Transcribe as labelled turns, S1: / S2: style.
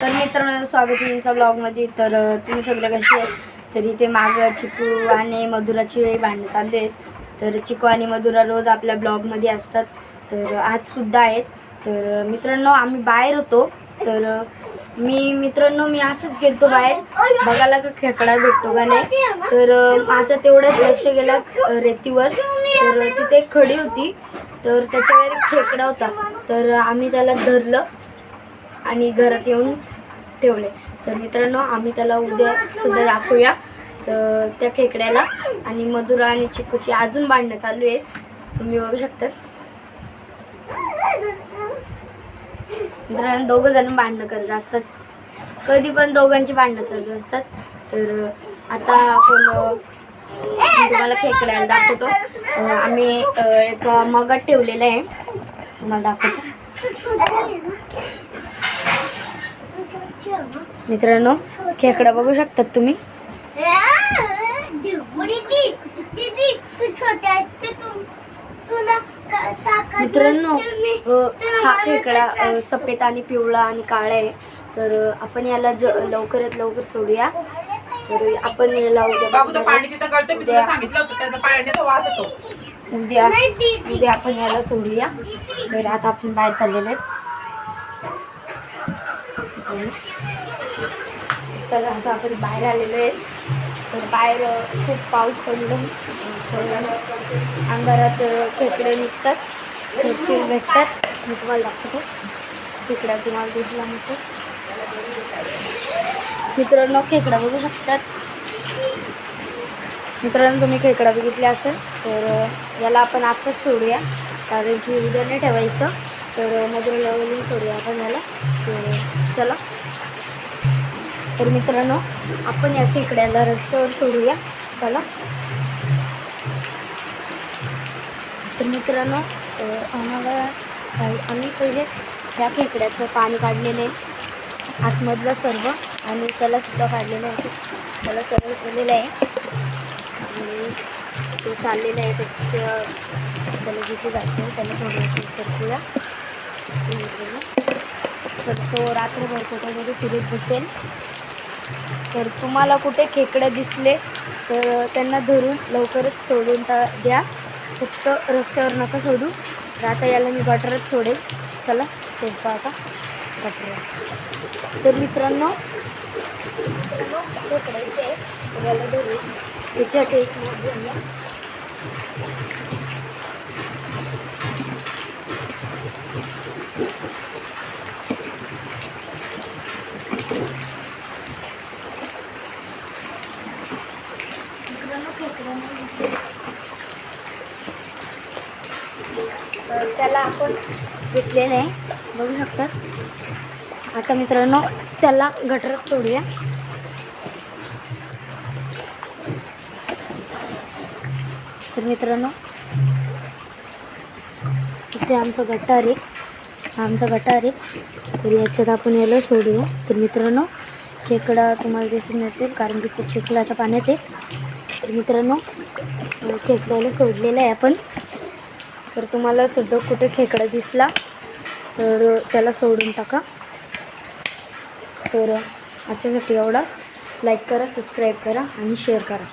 S1: तर मित्रांनो, स्वागत आहे तुमच्या ब्लॉगमध्ये. तर तुम्ही सगळे कसे आहेत? तर इथे मागं चिकू आणि मधुराची भांडणं चालू आहेत. तर चिकू आणि मधुरा रोज आपल्या ब्लॉगमध्ये असतात, तर आज सुद्धा आहेत. तर मित्रांनो, आम्ही बाहेर होतो. तर मी असंच गेलतो बाहेर बघायला का खेकडा भेटतो का नाही. तर माझं तेवढंच लक्ष गेलं रेतीवर. तर तिथे एक खडी होती, तर त्याच्यावर एक खेकडा होता. तर आम्ही त्याला धरलं आणि घरात येऊन ठेवले. तर मित्रांनो, आम्ही त्याला उद्या सुद्धा दाखवूया. तर त्या खेकड्याला आणि मधुरा आणि चिकूची अजून भांडणं चालू आहेत, तुम्ही बघू शकता. मित्रांनो, दोघं जण भांडणं करत असतात, कधी पण दोघांची भांडणं चालू असतात. तर आता आपण तुम्हाला खेकड्याला दाखवतो. आम्ही एका मगात ठेवलेलं आहे, तुम्हाला दाखवतो. मित्रांनो, खेकडा बघू शकतात तुम्ही. मित्रांनो, हा खेकडा सफेद आणि पिवळा आणि काळा आहे. तर आपण याला लवकरात लवकर सोडूया. तर आपण याला उद्या आपण याला सोडूया. तर आता आपण बाहेर चाललेलो आहे. तर आता आपण बाहेर आलेलो आहे. तर बाहेर खूप पाऊस पडलो, अंधारात खेकडे निघतात, खेकडे भेटतात. मी तुम्हाला दाखवतो. खेकडा तुम्हाला दिसला नसेल. मित्रांनो, खेकडा बघू शकतात. मित्रांनो, तुम्ही खेकडा बघितले असेल. तर याला आपण आत्ताच सोडूया, कारण की उद्या नाही ठेवायचं. तर मधुराला वळून सोडूया आपण याला. तर चला. तर मित्रांनो, आपण या खेकड्याला रस्त्यावर सोडूया, चला. तर मित्रांनो, आम्ही पहिले त्या खेकड्याचं पाणी काढलेलं आहे, आतमधलं सर्व, आणि त्याला सुद्धा काढलेलं आहे. त्याला सरळ केलेलं आहे आणि ते चाललेलं आहे. त्याला जिथे जायचं आहे त्याला थोडंसं सरकूया. तर तो रात्रभर कुठेतरी फिरत दिसेल. तर तुम्हाला कुठे खेकडं दिसले तर त्यांना धरून लवकरच सोडून द्या, फक्त रस्त्यावर नका सोडू. तर आता याला मी गटारात सोडेल, चला सोडता आता गटारात. तर मित्रांनो, खेकडं इथे याला धरून त्याच्या टेकमध्ये घेऊया. तर त्याला आपण घेतलेलं आहे, बघू शकतात. आता मित्रांनो, त्याला गटारात सोडूया. तर मित्रांनो, इथे आमचा गटार आहे, तर याच्यात आपण याला सोडूया. तर मित्रांनो, खेकडा तुम्हाला दिसत नसेल कारण की तो चिखलाच्या पाण्यात आहे. तर मित्रांनो, खेकड्याला सोडलेलं आहे आपण. तर तुम्हाला सुद्धा कुठे खेकडा दिसला तर त्याला सोडून टाका. तर आजच्यासाठी एवढा. लाईक करा, सबस्क्राईब करा आणि शेअर करा.